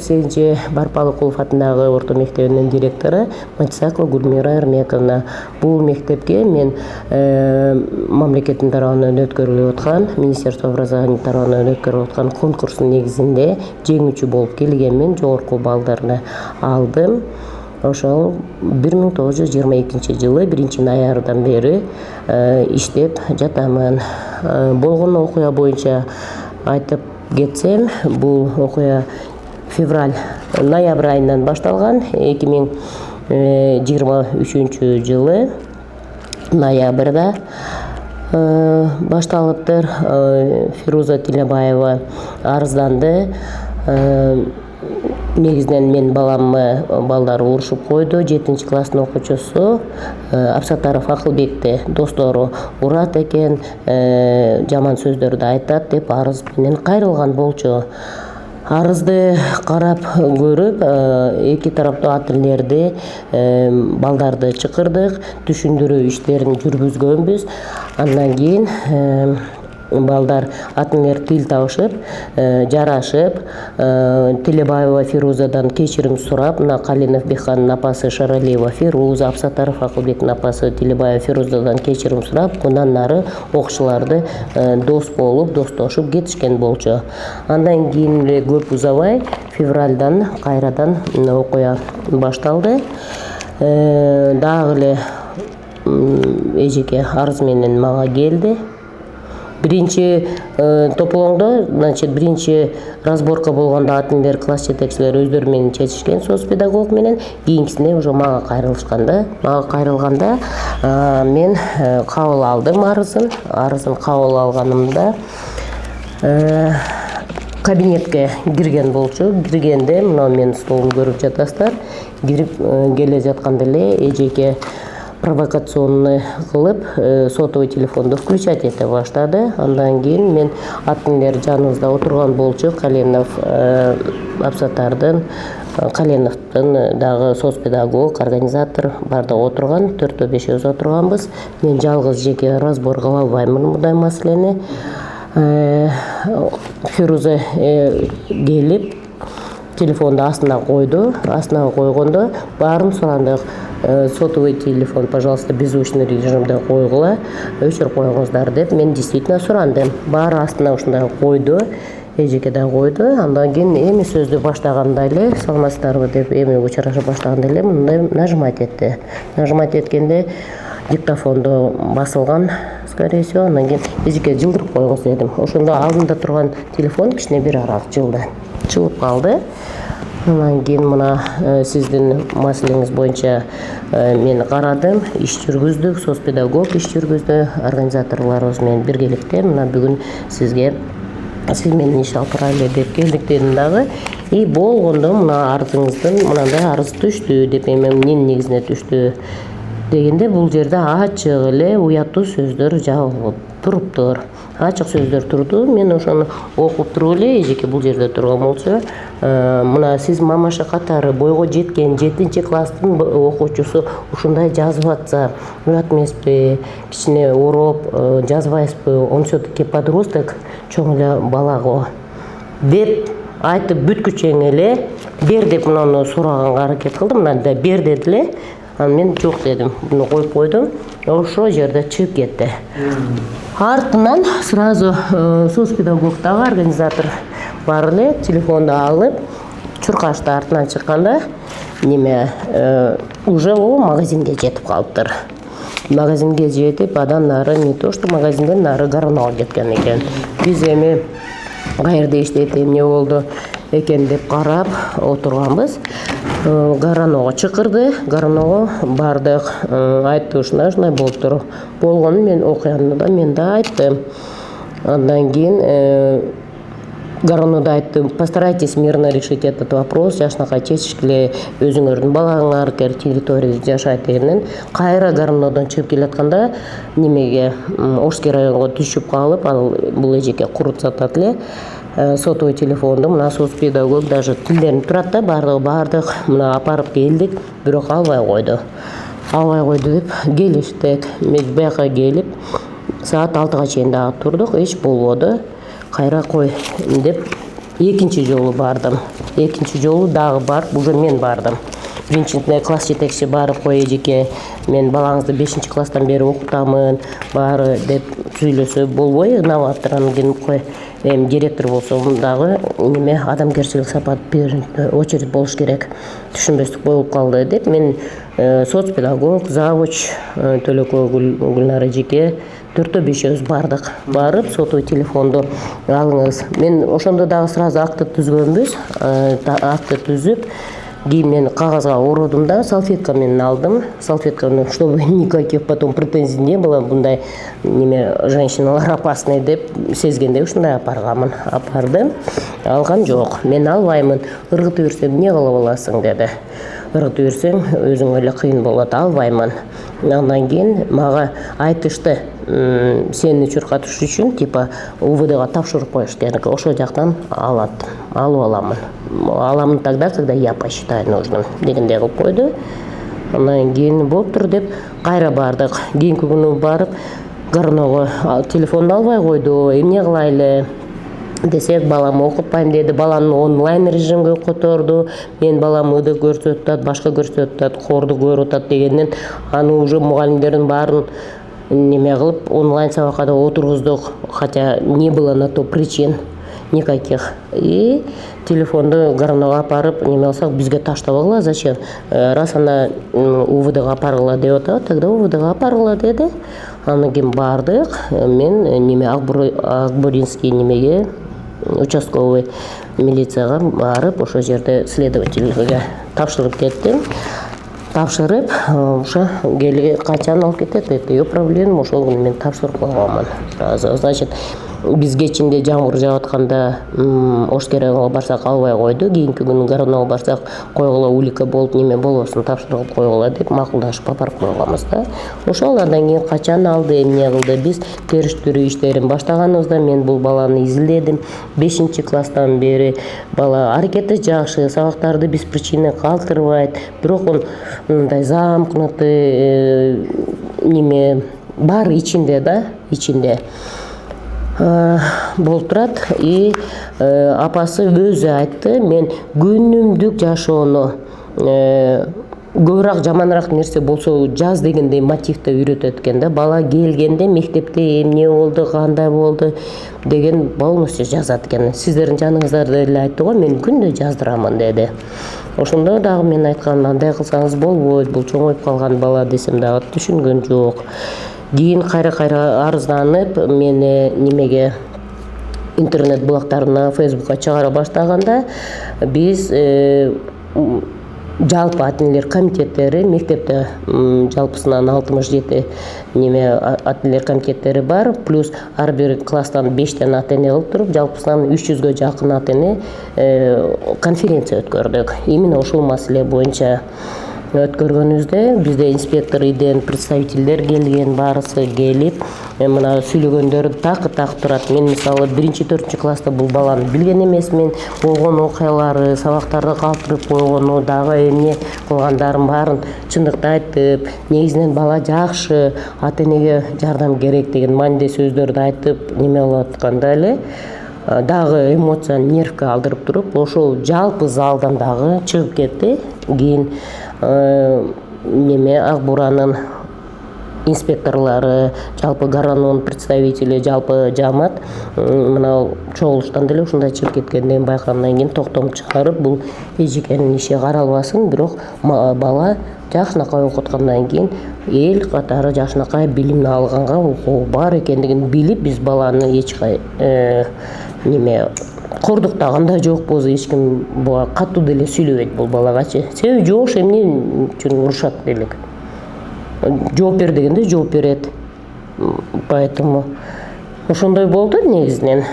48 Барпалыкулов атындагы орто мектебинин директору Матисакова Гульмира Эрмековна. Бул мектепке мен мамлекеттин тарабынан өткөрүлүп аткан, Министерство образования тарабынан өткөрүлүп аткан конкурстун негизинде жеңүүчү болуп келгенмин, жогорку балларды алдым. Ошол 1922 жылы 1-ноябрдан бери иштеп жатамын. Болгон окуя боюнча айтып кетсем, бул окуя ноябрь айынан башталган. 2023 жылы ноябрда башталыптыр. Фируза Тилебаева арызданды. Негизинен мен балдар урушуп койду. 7-класстын окуучусу Абсатаров Акылбекти достору урат экен, жаман сөздөрдү айтат деп арыз менен кайрылган болчу. Арызды карап көрүп, эки тараптуу ата-энелерди, балдарды чакырдык, түшүндүрүү иштерин жүргүзгөнбүз. Андан кийин балдар ата-энелер тил табышып, жарашып, Телебаева Фирузадан кечирим сурап, мына Калинов Бихандын апасы Шаралиева Фируза, Абсатаров Акылбектин апасы Телебаева Фирузадан кечирим сурап, мындан ары окуучуларды дос болуп, достошуп кетишкен болчу. Андан кийин эле көп узабай февралдан кайрадан окуя башталды. Дагы эле эжеке арыз менен мага келди. Биринчи топлооңдо, биринчи разборка болгондо ата-энелер, класс жетекчилери өздөрү менен чечишкен, соц педагог менен. Кийинкисинде уже мага кайрылышканда, мен кабыл алдым арызын. Арызын кабыл алганымда кабинетке кирген болчу. Киргенде мына менин столумду көрүп жатасыздар. Кирип келе жатканда эле эжеке провокационный кылып, сотовый телефонду включать ете баштады. Андан кийин мен ата-энелер жаныбызда отурган болчу. Калинов Абсатардын, Калиновдун дагы соцпедагог, организатор барды отурган, 4-5 отурганбыз. Мен жалгыз жеке разбор кыла албаймын мындай маселени. Фируза келип телефонду астына койду. Астына койгондо баарын сурандык. Сотовый телефон, пожалуйста, беззвучный режимде койгула, өчүрүп коюңуздар деп мен действительно сурандым. Баары астына ушундай койду, эжеке да койду. Андан кийин эми сөздү баштаганда эле, саламатсыздарбы деп эми учурашып баштаганда эле мындай нажимать этти. Нажимать эткенде диктофонду басылган, скорее всего. Андан кийин эжеке жылдырып коюңуз дедим. Ошондо алдымда турган телефон кичине бир аралык жылды. Жылып калды. Андан кийин мына сиздин маселеңиз боюнча мен карадым, иш жүргүздүк, соцпедагог иш жүргүздү, организаторлорубуз менен биргеликте мына бүгүн сиз менен иш алып турайлы деп келдик дедим дагы. И болгондо мына арызыңыздын мындай арыз түштү деп, эмненин негизинде түштү дегенде, бул жерде ачык эле уяттуу сөздөр жазылып туруптур. Ачык сөздөр турду. Мен ошону окуп туруп эле эжеке бул жерде турган болчу. Мына сиз мамаша катары бойго жеткен 7-класстын окуучусу ушундай жазып атса, уят эмеспи? Кичине ороп жазбайсызбы? Он все-таки подросток, чоң эле бала го деп айтып бүткүчөң эле бер деп муну сураганга аракет кылдым. Мында бер деди эле. Мен жок дедим. Буну коюп койдум. Ошо жерде чыгып кетти. Артынан сразу соцпедагогдагы организатор бар эле, телефонду алып чуркашты. Артынан чыкканда уже о магазинге жетип калыптыр. Магазинге жетип, адан нары не то что магазинден нары Гарановго кеткен экен. Биз эми каерде иштейт, эмне болду экен деп карап отурганбыз. Гарановго чакырды. Гарановго бардык, айтты ушундай болуптур. Болгонун мен окуяны да мен да айттым. Андан кийин Гарановго айттым: постарайтесь мирно решить этот вопрос, жашынакай чечишкиле, өзүңөрдүн балаңар территорияда жашайт дегенден. Кайра Гарановдон чыгып келатканда немеге Орский районго түшүп калып, ал бул эжеке курут сатат эле. Сотовый телефонду мына соцпедагог даже тилденип турат да, бардык мына апарып келдик, бирок албай койду. Албай койду деп келиштик. Мен бияка келип саат 6-га чейин дагы турдук, эч болбоду. Кайра кой деп экинчи жолу бардым. Экинчи жолу дагы барып, уже мен бардым. Биринчисинде класс жетекчи барып, кой эжеке, мен балаңызды 5-класстан бери окутамын, баары деп сүйлөсө болбой, ынабап анан кийин кой эми директор болсо дагы неме адамгерчилик сапат очередь болуш керек. Түшүнбөстүк болуп калды деп мен соцпедагог, завуч Төлөкөө Гүлнара эжеке 4-5 бардык. Барып, сотовый телефонду алыңыз. Мен ошондо дагы сразу акты түзгөнбүз. Акты түзүп, кийин мен кагазга ородум да, салфетка менен алдым. Салфетканы, чтобы никаких потом претензий не было, мындай неме женщиналар опасный деп сезгенде ушундай апарганмын. Апардым, алган жок. Мен албаймын. Ыргытып берсем эмне кылып аласың деди. Ыргытып берсең өзүң эле кыйын болот, албаймын. Андан кийин мага айтышты, сени чуркатыш үчүн типа УВДга тапшырып коюш керек. Ошол жактан алып аламын. Аламын тогда, когда я посчитаю нужным дегендей кылып койду. Андан кийин болуптур деп кайра бардык. Кийинки күнү барып, Горного телефонду албай койду. Эмне кылайлы десек, балам окутпайм деди. Баланы онлайн режимге которду. Мен балам ыды көрсөтүп атат, башка көрсөтүп атат, хорду көрүп атат дегенден аны уже мугалимдердин баарын неме кылып онлайн сабакка да отургуздук, хотя не было на то причин никаких. И телефонду Горного апарып неме кылсак, бизге таштабагыла, зачем? Раз ана УВДга апаргыла деп атат, тогда УВДга апаргыла деди. Андан кийин бардык. Мен неме Акбуринский немеге, участковый милицияга барып, ошол жерде следовательге тапшырып кеттим. Тапшырып, ошо качан алып кетет деп, жок проблема, ошол күнү мен тапшырып койгонмун. Значит, биз кечинде жамгыр жаап атканда Ошкеревага барсак албай койду. Кийинки күнү Горного барсак, койгула улика болуп неме болбосун, тапшырып койгула деп макулдашып апарып койгонбуз да. Ошол андан кийин качан алды, эмне кылды, биз териштирүү иштерин баштаганыбызда мен бул баланы изилдедим. 5-класстан бери бала аракети жакшы, сабактарды без причины калтырбайт, бирок он мындай замкнутый неме бар ичинде да, ичинде болуп турат. И апасы өзү айтты, мен күнүмдүк жашоону көбүрөөк жаманыраак нерсе болсо жаз дегендей мотивде үйрөтөт экен да. Бала келгенде мектепте эмне болду, кандай болду деген полностью жазат экен. Сиздердин жаныңыздарда эле айтты го, мен күндө жаздырамын деди. Ошондо дагы мен айткам, андай кылсаңыз болбойт, бул чоңоюп калган бала десем дагы түшүнгөн жок. Кийин кайра арызданып, мени немеге интернет блогтарына, Facebookка чыгара баштаганда, биз жалпы ата-энелер комитеттери мектепте жалпысынан 67 неме ата-энелер комитеттери бар, плюс ар бир класстан 5тен ата-эне кылып туруп, жалпысынан 300гө жакын ата-эне конференция өткөрдүк. Именно ушул маселе боюнча өткөргөнүбүздө бизде инспектор иден представителдер келген, баарысы келип, мына сүйлөгөндөр так турат. Мен мисалы 1-4 класста бул баланы билген эмесмин, болгон окуялары, сабактарды калтырып койгону, дагы эмне кылгандарын баарын чындыкты айтып, негизинен бала жакшы, ата-энеге жардам керек деген маанилүү сөздөрдү айтып, неме кылып атканда эле дагы эмоцияны нервге алдырып туруп, ошол жалпы залдан дагы чыгып кетти. Кийин неме Акбуранын инспекторлары, жалпы Горановдун представители, жалпы жамаат мына чогулуштан деле ушундай чыгып кеткенден байкагандан кийин токтом чыгарып, бул эжекенин иши каралбасын, бирок бала жакшынакай окуткандан кийин эл катары жакшынакай билим алганга укугу бар экендигин билип, биз баланы эч неме кордуктаган да жокпуз. Эч ким буга катуу деле сүйлөбөйт бул балагачы. Себеби жок, эмне үчүн урушат делек. Жооп бер дегенде жооп берет. Поэтому ошондой болду негизинен.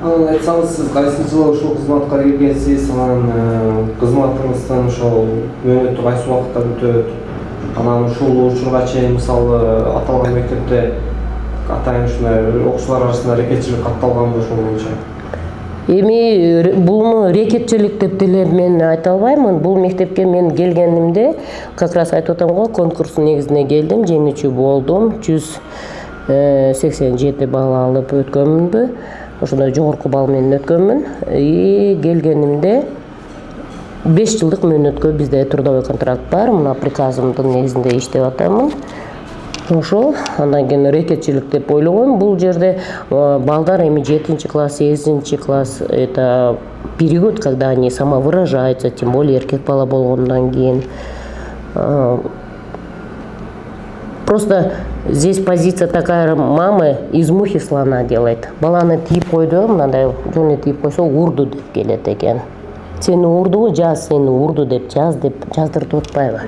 Айтсаңыз, сиз кайсы жылы ушул кызматка киргенсиз, анан кызматыңыздын ошол мөөнөтү кайсы убакытта бүтөт? Анан ушул учурга чейин мисалы аталган мектепте атайын ушундай окуучулар арасында рекетчилик катталганбы ошол боюнча? Эми буну рекетчилик деп деле мен айта албаймын. Бул мектепке мен келгенимде, как раз айтып атам го, конкурстун негизине келдим, жеңүүчү болдум. 100 87 балл алып өткөнмүнбү. Ошондой жогорку балл менен өткөнмүн. Келгенимде 5 жылдык мөөнөткө бизде трудовой контракт бар. Мына приказымдын негизинде иштеп атамын. Ошол андан кийин рекетчилик деп ойлогом. Бул жерде балдар эми 7-класс, 8 класс это период, когда они самовыражаются, тем более эркек бала болгондон кийин. Просто здесь позиция такая, мамы из мухи слона делает. Баланы тийип койду, мындай жөн тийип койсо урду деп келет экен. Сени урду, жаз, сени урду деп жаздыртып атпайбы?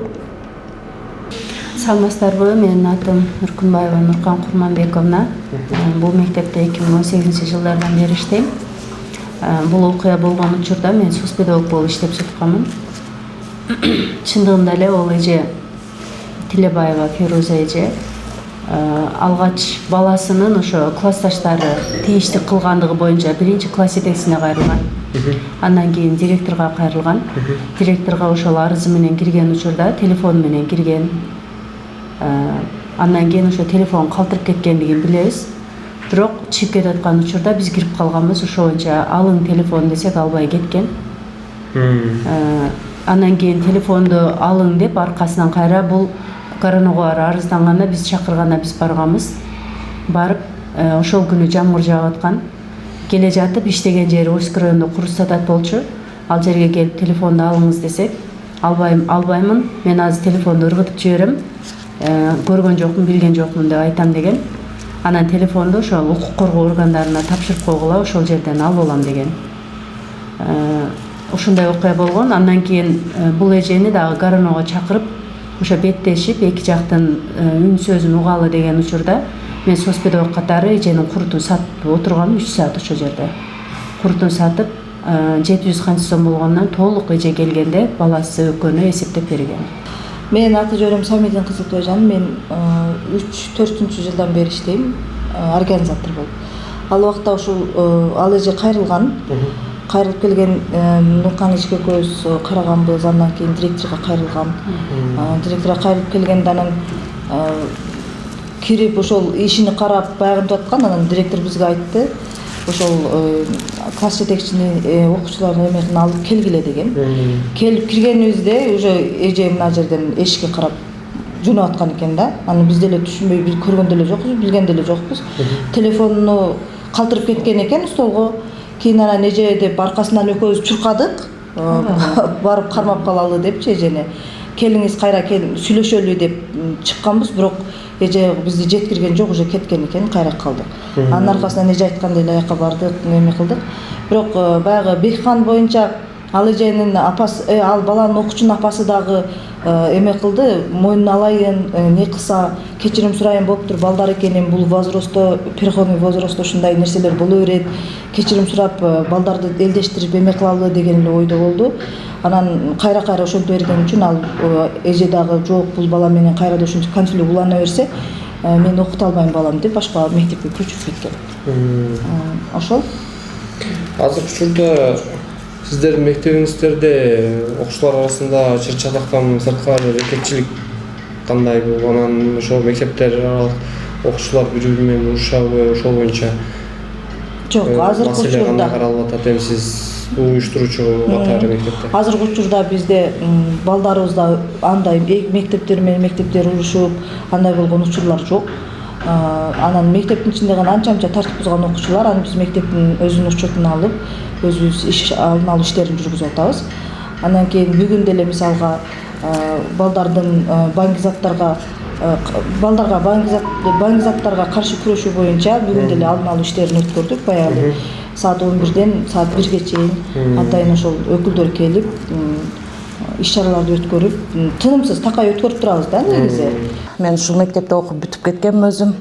Саламатсыздарбы, менин атым Үркүнбаева Нуркан Курманбековна. Бул мектепте 2018 жылдардан бери иштейм. Бул окуя болгон учурда мен соцпедагог болуп иштеп жатканмын. Чындыгында эле ол эже Тилебаева Феруза эже алгач баласынын ошо классташтары тийиштик кылгандыгы боюнча 1-класс жетекчисине кайрылган. Андан кийин директорго кайрылган. Директорго ошол арызы менен кирген учурда телефон менен кирген. Андан кийин ошо телефон калтырып кеткендигин билебиз. Бирок чыгып кетип аткан учурда биз кирип калганбыз. Ошо боюнча алың телефон десек албай кеткен. Андан кийин телефонду алың деп аркасынан кайра бул Короного арызданганда биз чакырганда биз барганбыз. Барып ошол күнү жамгыр жаап аткан. Келе жатып иштеген жери Ойск районунда курс сатат болчу. Ал жерге келип телефонду алыңыз десек, албаймын. Мен азыр телефонду ыргытып жиберем. Көргөн жокмун, билген жокмун деп айтам деген. Анан телефонду ошол укук коргоо органдарына тапшырып койгула, ошол жерден алып алам деген. Ошондой окуя болгон. Андан кийин бул эжени дагы Короного чакырып, ошо беттешип, эки жактын үн сөзүн угалы деген учурда мен соцпедагог катары эженин курутун сатып отургам 3 саат ошол жерде. Курутун сатып 700 канча сом болгондон толук эже келгенде баласы экөөнө эсептеп берген. Мен аты жөнүм Самидин кызы Тойжан. Мен 3-4 жылдан бери иштейм, организатор болуп. Ал убакта ушул ал эже кайрылган. Кайрылып келген Нуркан эжеге көз караганбыз, андан кийин директорго кайрылган. Директорго кайрылып келгенде анан кирип ошол ишини карап баягынтып аткан. Анан директор бизге айтты, ошол класс жетекчини окуучулардын эмесин алып келгиле деген. Келип киргенибизде уже эже мына жерден эшикке карап жөнөп аткан экен да. Аны биз деле түшүнбөй, көргөн деле жокпуз, билген деле жокпуз. Телефонуну калтырып кеткен экен столго. Кийин анан эже деп аркасынан экөөбүз чуркадык. Барып кармап калалы депчи эжени. Келиңиз кайра кел сүйлөшөлү деп чыкканбыз, бирок эже бизди жеткирген жок, уже кеткен экен, кайра калдык. Анын аркасынан эже айткандай эле аяка бардык, неме кылдык. Бирок баягы Бекхан боюнча ал эженин апасы, ал баланын окуучунун апасы дагы эме кылды, мойнуна алайын, не кылса кечирим сурайын болуптур, балдар экенин, бул возрастта, переходный возрастта ушундай нерселер боло берет. Кечирим сурап балдарды элдештирип эме кылалы деген эле ойдо болду. Анан кайра ошентип берген үчүн ал эже дагы жок, бул бала менен кайрада ушунча конфликт улана берсе, мен окута албайм балам деп башка мектепке көчүп кеткен. Ошол. Азыр учурда сиздердин мектебиңиздерде окуучулар арасында чыр-чатактан сырткары рекетчилик кандай бул? Анан ошо мектептер окуучулар бири-бири менен урушабы, ошол боюнча? Жок, азыркы учурда кандай каралып атат? Эми сиз уюштуруучу катары мектепте. Азыркы учурда бизде балдарыбызда андай мектептер менен мектептер урушуп, андай болгон учурлар жок. Анан мектептин ичинде гана анча-мынча тартип бузган окуучулар, аны биз мектептин өзүнүн учетуна алып, өзүбүз иш алып алуу иштерин жүргүзүп атабыз. Андан кийин бүгүн деле мисалга балдардын баңгизаттарга каршы күрөшүү боюнча бүгүн деле алдын алуу иштерин өткөрдүк. Баягы саат 11-ден саат 1-ге чейин атайын ошол өкүлдөр келип иш-чараларды өткөрүп, тынымсыз такай өткөрүп турабыз да негизи. Мен ушул мектепте окуп бүтүп кеткенмин өзүм.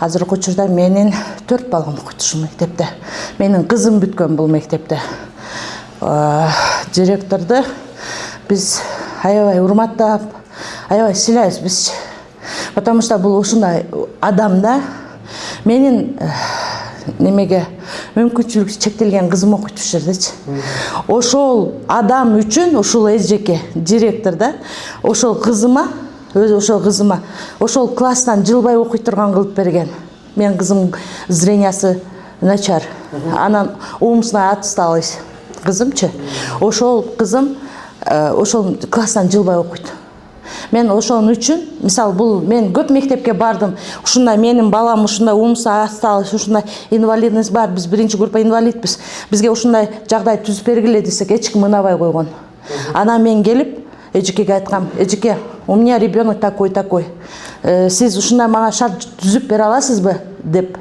Азыркы учурда менин 4 балам окуйт ушул мектепте. Менин кызым бүткөн бул мектепте. Директорду биз аябай урматтап, аябай сыйлайбыз биз. Потому что бул ушундай адам да. Менин немеге мүмкүнчүлүгү чектелген кызым окуйт ушул жердечи. Ошол адам үчүн ушул эжеке директор да ошол кызыма өзү ошол кызыма ошол класстан жылбай окуй турган кылып берген. Менин кызым зрениясы начар. Анан умственная отсталость кызымчы. Ошол кызым ошол класстан жылбай окуйт. Мен ошон үчүн, мисалы бул мен көп мектепке бардым. Ушундай менин балам ушундай умственная отсталость, ушундай инвалидность бар. Биз биринчи группа инвалидбиз. Бизге ушундай жагдай түзүп бергиле десек, эч ким мынабай койгон. Анан мен келип эжекеге айткам, эжеке, у меня ребенок такой. Сиз ушундай мага шарт түзүп бере аласызбы деп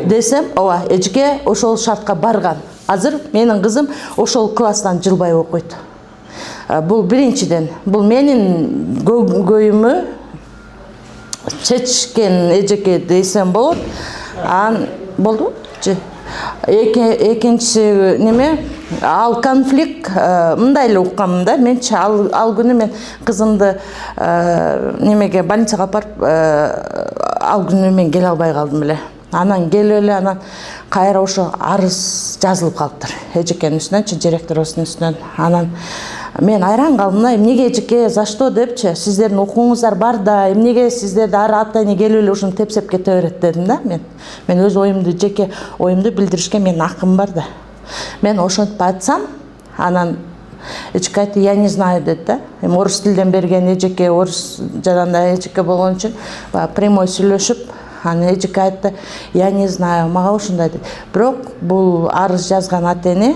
десем, ооба, эжеке ошол шартка барган. Азыр менин кызым ошол класстан жылбай окуйт. Бул биринчиден, бул менин көйүмө чечкен эжеке десем болот. Болду? Экинчи неме, ал конфликт мындай эле уккам да. Менчи ал күнү мен кызымды немеге больницага апарып, ал күнү мен келе албай калдым эле. Анан келип эле, анан кайра ошо арыз жазылып калыптыр. Эжекенин үстүнөн, директорубуздун үстүнөн. Анан мен айран калдым да, эмнеге эжеке, за что депчи, сиздердин окууңуздар бар да, эмнеге сиздерди ар ата-эне келип эле ушуну тепсеп кете берет дедим да мен. Мен өз оюмду, жеке оюмду билдиришке менин акым бар да. Мен ошентип айтсам, анан эжеке айтты, я не знаю деди да. Эми орус тилден берген эжеке, орус жаранда эжеке болгон үчүн прямой сүйлөшүп, анан эжеке айтты, я не знаю, мага ушундай деди. Бирок бул арыз жазган ата-эне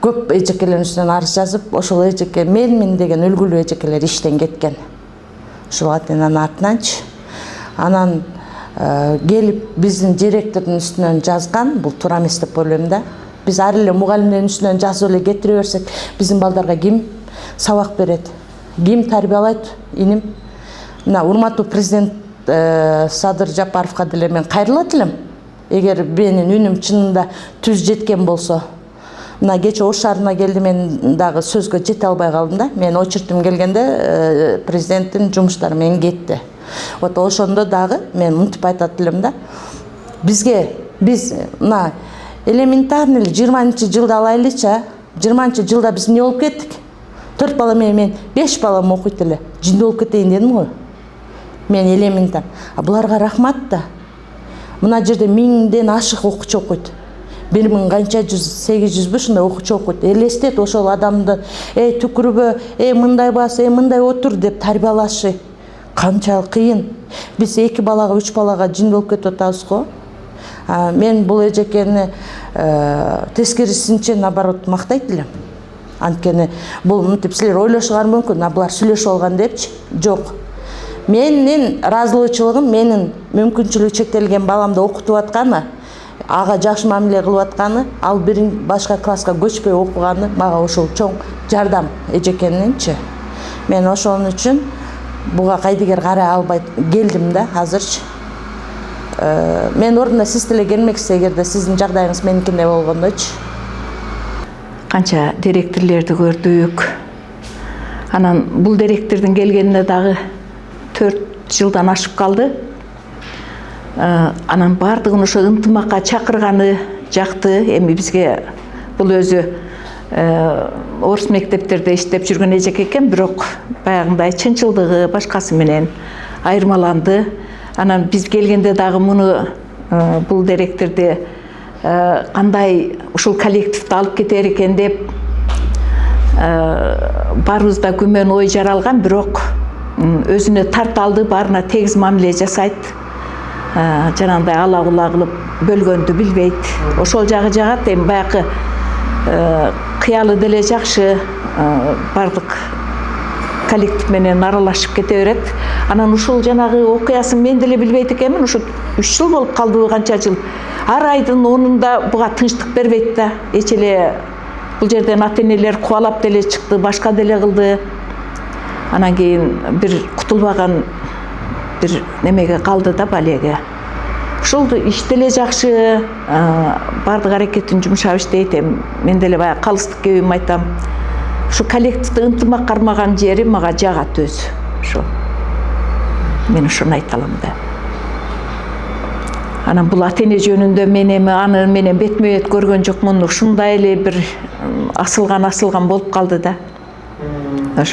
көп эжекелердин үстүнөн арыз жазып, ошол эжеке мен деген үлгүлүү эжекелер иштен кеткен. Ошол ата-эненин артынанчы. Анан келип биздин директордун үстүнөн жазган, бул туура эмес деп ойлойм да. Биз ар эле мугалимдердин үстүнөн жазып эле кетире берсек, биздин балдарга ким сабак берет? Ким тарбиялайт? Иним. Мына урматтуу президент Садыр Жапаровго деле мен кайрылат элем. Эгер менин үнүм чынында түз жеткен болсо. Мына кече Ош шаарына келди, мен дагы сөзгө жете албай калдым да. Мен очередим келгенде президенттин жумуштары менен кетти. Вот ошондо дагы мен мынтип айтат элем да. Биз мына элементарный 20-жылды алайлычы, 20-жылда биз эмне болуп кеттик? 4 бала мен 5 балам окуйт эле. Жинди болуп кетейин дедим го. Мен элементар. Буларга рахмат да. Мына жерде 1000ден ашык окуучу окуйт. 1000 канча 800 ушундай окуучу окуйт. Элестет ошол адамды, түкүрбө, мындай бас, мындай отур деп тарбиялашы. Канчалык кыйын. Биз 2 балага, 3 балага жин болуп кетип атабыз го. Мен бул эжекени тескерисинче наоборот мактайт элем. Анткени бул мынтип силер ойлошуңар мүмкүн, булар сүйлөшүп алган депчи. Жок. Менин ыраазычылыгым, менин мүмкүнчүлүгү чектелген баламды окутуп атканы, ага жакшы мамиле кылып атканы, ал башка класска көчпөй окуганы мага ошол чоң жардам эжекенинчи. Мен ошон үчүн буга кайдыгер карай албай келдим да азырчы. Мен ордуна сиз деле келмексиз, эгерде сиздин жагдайыңыз меникиндей болгондочу. Канча директорлорду көрдүк. Анан бул директордун келгенине дагы 4 жылдан ашып калды. Анан бардыгын ошо ынтымакка чакырганы жакты. Эми бизге бул өзү орус мектептерде иштеп жүргөн эжеке экен, бирок баягындай чынчылдыгы башкасы менен айырмаланды. Анан биз келгенде дагы муну бул директорду кандай ушул коллективди алып кетер экен деп баарыбызда күмөн ой жаралган, бирок өзүнө тарт алды, баарына тегиз мамиле жасайт. Жанагындай ала-кула кылып бөлгөндү билбейт. Ошол жагы жагат, эми баягы кыялы деле жакшы, бардык коллектив менен аралашып кете берет. Анан ушул жанагы окуясын мен деле билбейт экенмин. Ушу 3 жыл болуп калдыбы, канча жыл. Ар айдын 10-унда буга тынчтык бербейт да. Эч эле бул жерден ата-энелер кубалап деле чыкты, башка деле кылды. Анан кийин бир кутулбаган бир немеге калды да, балеге. Ушул иш деле жакшы, бардык аракетин жумшап иштейт. Мен деле баягы калыстык кебим айтам. Ушу коллективди ынтымак кармаган жери мага жагат өзү. Ошо. Мен ушуну айта алам да. Анан бул ата-эне жөнүндө мен эми аны менен бетме-бет көргөн жокмун. Ушундай эле бир асылган болуп калды да.